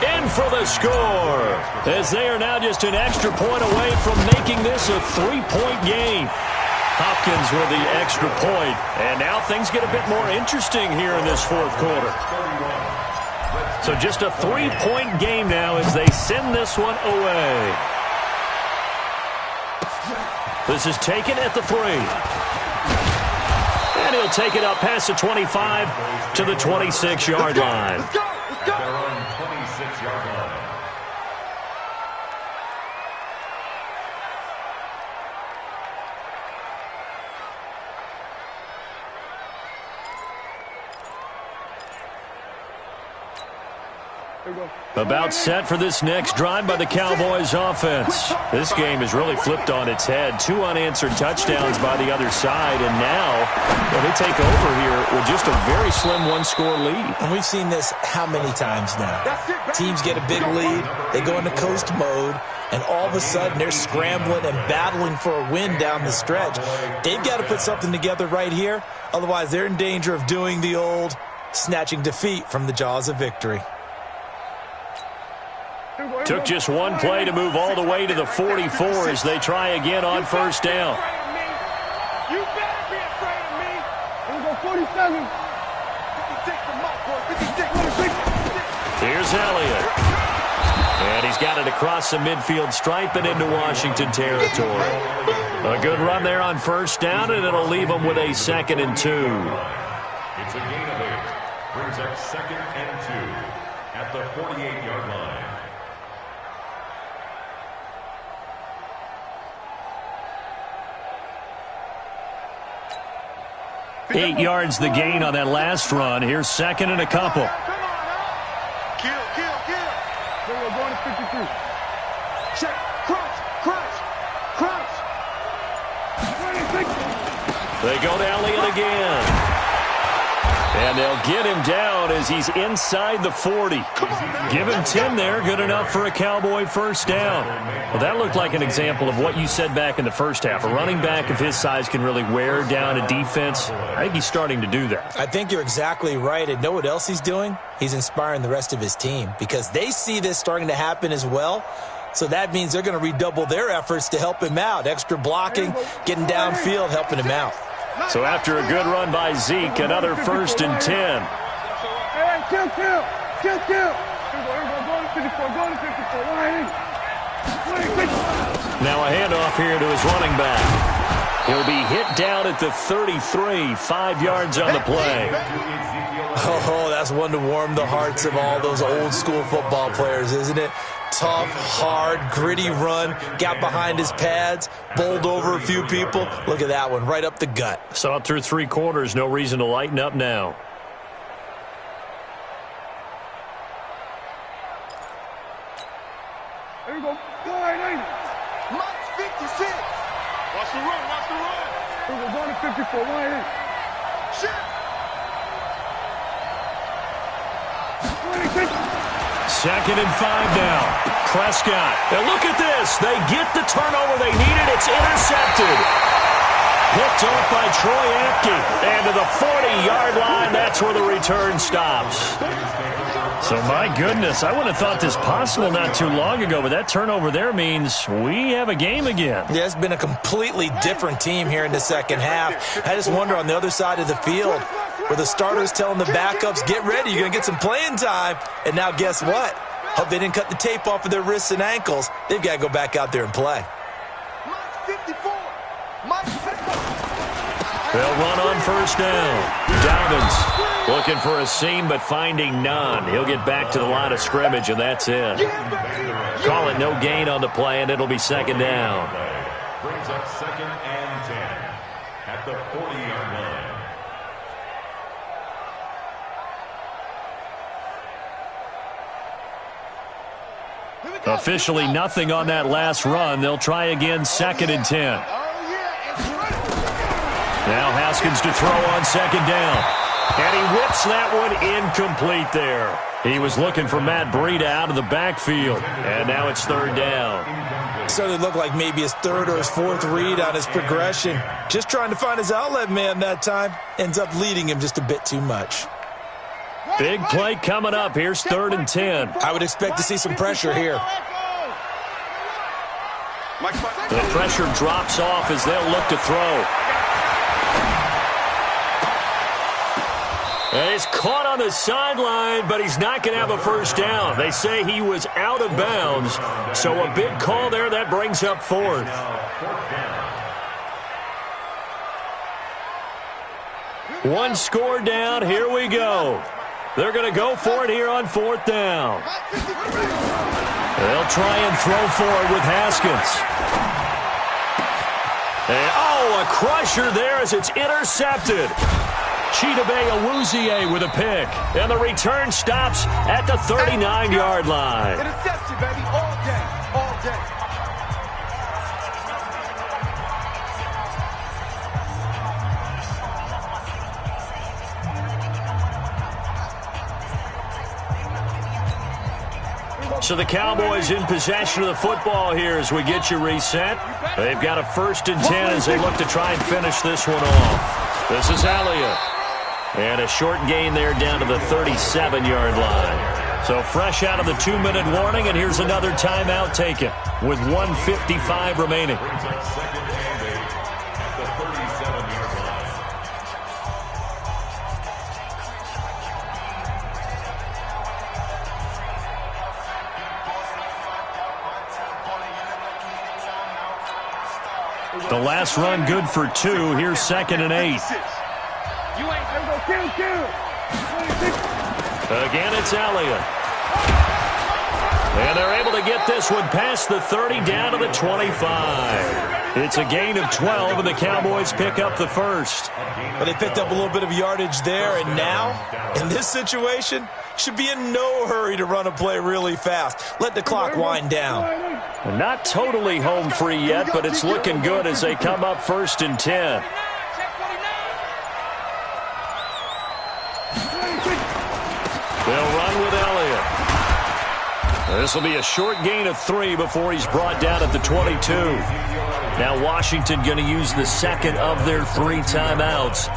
In for the score, as they are now just an extra point away from making this a 3-point game. Hopkins with the extra point, and now things get a bit more interesting here in this 4th quarter. So just a 3-point game now as they send this one away. This is taken at the 3. And he'll take it up past the 25 to the 26-yard line. About set for this next drive by the Cowboys offense. This game has really flipped on its head. 2 unanswered touchdowns by the other side, and now they take over here with just a very slim 1-score lead. And we've seen this how many times now? Teams get a big lead, they go into coast mode, and all of a sudden they're scrambling and battling for a win down the stretch. They've got to put something together right here, otherwise they're in danger of doing the old snatching defeat from the jaws of victory. Took just one play to move all the way to the 44 as they try again on first down. You better be afraid of me. Here we go, 47. 56. Here's Elliott. And he's got it across the midfield stripe and into Washington territory. A good run there on first down, and it'll leave them with a 2nd and 2. It's a gain of 8. Brings up 2nd and 2 at the 48-yard line. Eight yards the gain on that last run. Here's 2nd and a couple. Kill. We're going to 53. Check. Crouch. They go to Elliott again. And they'll get him down as he's inside the 40. Give him 10 there. Good enough for a Cowboy first down. Well, that looked like an example of what you said back in the first half. A running back of his size can really wear down a defense. I think he's starting to do that. I think you're exactly right. And know what else he's doing? He's inspiring the rest of his team because they see this starting to happen as well. So that means they're going to redouble their efforts to help him out. Extra blocking, getting downfield, helping him out. So after a good run by Zeke, another 1st and 10. Hey, kill. Here we go. Go to 54. Now a handoff here to his running back. He'll be hit down at the 33, 5 yards on the play. Oh, that's one to warm the hearts of all those old school football players, isn't it? Tough, hard, gritty run, got behind his pads, bowled over a few people. Look at that one, right up the gut. So up through 3 quarters, no reason to lighten up now. Here we go. Mike's 56. Watch the run. Here we go. Going to 54. Shit. 2nd and 5 now. Prescott. And look at this. They get the turnover they needed. It's intercepted. Picked off by Troy Apke. And to the 40-yard line, that's where the return stops. So, my goodness, I wouldn't have thought this possible not too long ago, but that turnover there means we have a game again. Yeah, it's been a completely different team here in the second half. I just wonder on the other side of the field, where the starters telling the backups, get ready, you're going to get some playing time. And now guess what? Hope they didn't cut the tape off of their wrists and ankles. They've got to go back out there and play. They'll run on first down. Dobbins looking for a seam but finding none. He'll get back to the line of scrimmage, and that's it. Call it no gain on the play, and it'll be 2nd down. Brings up 2nd and 10 at the 40-yard line. Officially nothing on that last run. They'll try again, 2nd and 10. Now Haskins to throw on 2nd down. And he whips that one incomplete there. He was looking for Matt Breida out of the backfield. And now it's 3rd down. Started to look like maybe his 3rd or his 4th read on his progression. Just trying to find his outlet man that time. Ends up leading him just a bit too much. Big play coming up. Here's 3rd and 10. I would expect to see some pressure here. The pressure drops off as they'll look to throw. And it's caught on the sideline, but he's not going to have a first down. They say he was out of bounds. So a big call there. That brings up 4th. One score down. Here we go. They're going to go for it here on 4th down. They'll try and throw for it with Haskins. And, a crusher there as it's intercepted. Chidobe Awuzie with a pick. And the return stops at the 39-yard line. Interception, baby, all day, all day. So the Cowboys in possession of the football here as we get you reset. They've got a 1st and 10 as they look to try and finish this one off. This is Elliott. And a short gain there down to the 37-yard line. So fresh out of the 2-minute warning, and here's another timeout taken with 1:55 remaining. The last run good for 2. Here's 2nd and 8. Again, it's Elliott. And they're able to get this one past the 30 down to the 25. It's a gain of 12, and the Cowboys pick up the first. But they picked up a little bit of yardage there, and now, in this situation, should be in no hurry to run a play really fast. Let the clock wind down. Not totally home free yet, but it's looking good as they come up 1st and 10. They'll run with Elliott. This will be a short gain of 3 before he's brought down at the 22. Now Washington going to use the second of their 3 timeouts,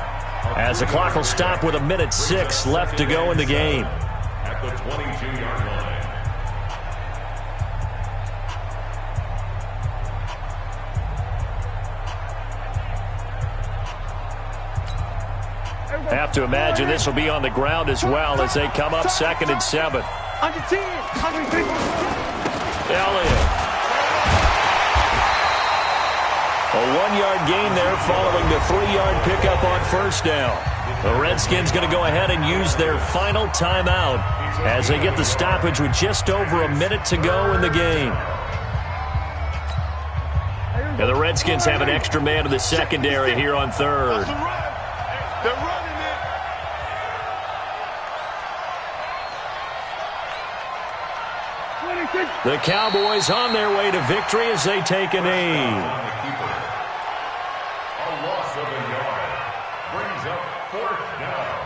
as the clock will stop with 1:06 left to go in the game. At the 22-yard line. Have to imagine this will be on the ground as well as they come up 2nd and 7. Elliott. A 1-yard gain there following the 3-yard pickup on 1st down. The Redskins going to go ahead and use their final timeout as they get the stoppage with just over a minute to go in the game. Now the Redskins have an extra man in the secondary here on 3rd. They're running it. The Cowboys on their way to victory as they take a knee. A loss of a yard brings up 4th down.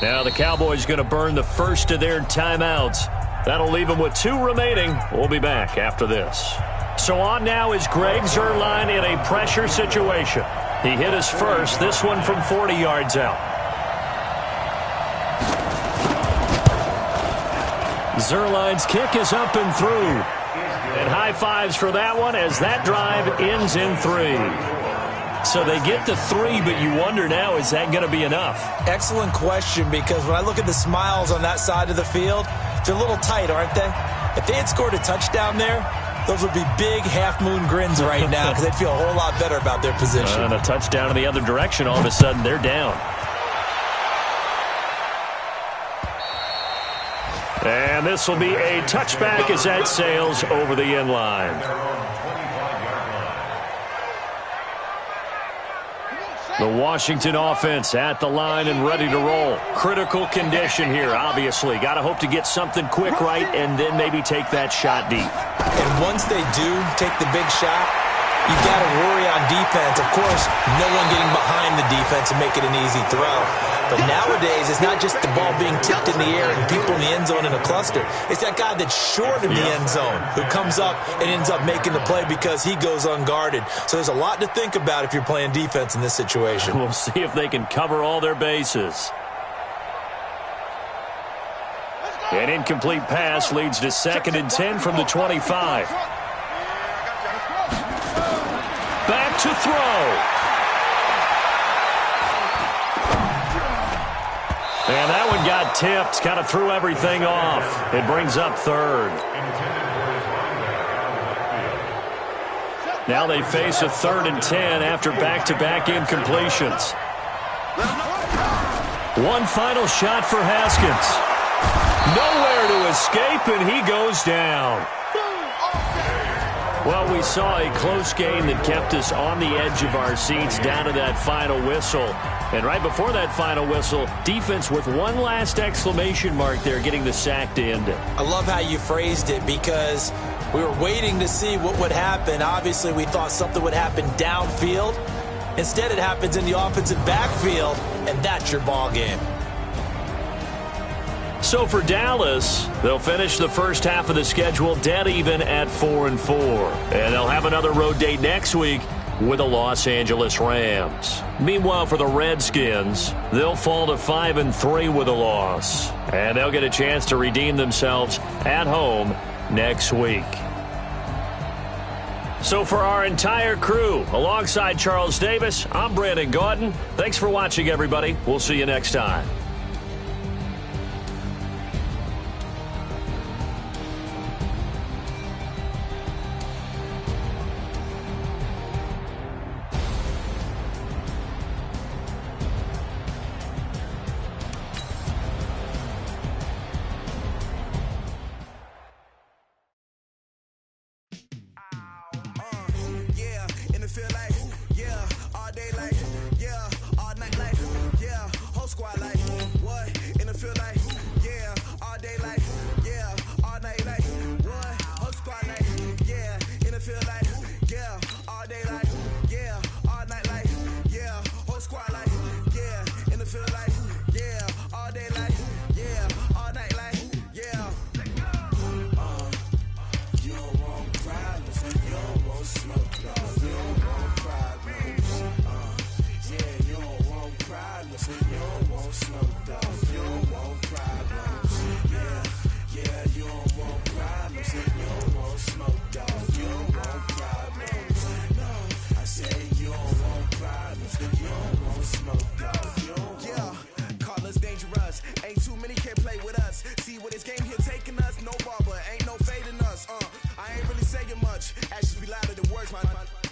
Now the Cowboys going to burn the first of their timeouts. That'll leave them with 2 remaining. We'll be back after this. So on now is Greg Zuerlein in a pressure situation. He hit his first, this one from 40 yards out. Zuerlein's kick is up and through. And high fives for that one as that drive ends in 3. So they get to 3, but you wonder now, is that going to be enough? Excellent question, because when I look at the smiles on that side of the field, they're a little tight, aren't they? If they had scored a touchdown there, those would be big half-moon grins right now because they'd feel a whole lot better about their position. And a touchdown in the other direction, all of a sudden they're down. And this will be a touchback as that sails over the end line. The Washington offense at the line and ready to roll. Critical condition here, obviously. Got to hope to get something quick right and then maybe take that shot deep. And once they do take the big shot, you got to worry on defense. Of course, no one getting behind the defense and make it an easy throw. But nowadays, it's not just the ball being tipped in the air and people in the end zone in a cluster. It's that guy that's short of the end zone who comes up and ends up making the play because he goes unguarded. So there's a lot to think about if you're playing defense in this situation. We'll see if they can cover all their bases. An incomplete pass leads to 2nd and 10 from the 25. Back to throw. And that one got tipped, kind of threw everything off. It brings up 3rd. Now they face a 3rd and 10 after back-to-back incompletions. One final shot for Haskins. Nowhere to escape, and he goes down. Well, we saw a close game that kept us on the edge of our seats down to that final whistle. And right before that final whistle, defense with one last exclamation mark there, getting the sack to end it. I love how you phrased it because we were waiting to see what would happen. Obviously, we thought something would happen downfield. Instead, it happens in the offensive backfield, and that's your ball game. So for Dallas, they'll finish the first half of the schedule dead even at 4-4. And they'll have another road date next week with the Los Angeles Rams. Meanwhile, for the Redskins, they'll fall to 5-3 with a loss. And they'll get a chance to redeem themselves at home next week. So for our entire crew, alongside Charles Davis, I'm Brandon Gaudin. Thanks for watching, everybody. We'll see you next time.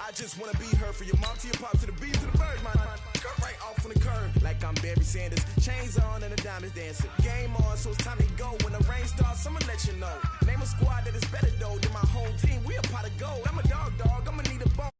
I just wanna be her, for your mom to your pop to the beat to the birds, man. Cut right off on the curb like I'm Barry Sanders. Chains on and the diamonds dancing. Game on, so it's time to go. When the rain starts, I'ma let you know. Name a squad that is better though than my whole team. We a pot of gold. I'm a dog, I'ma need a bone.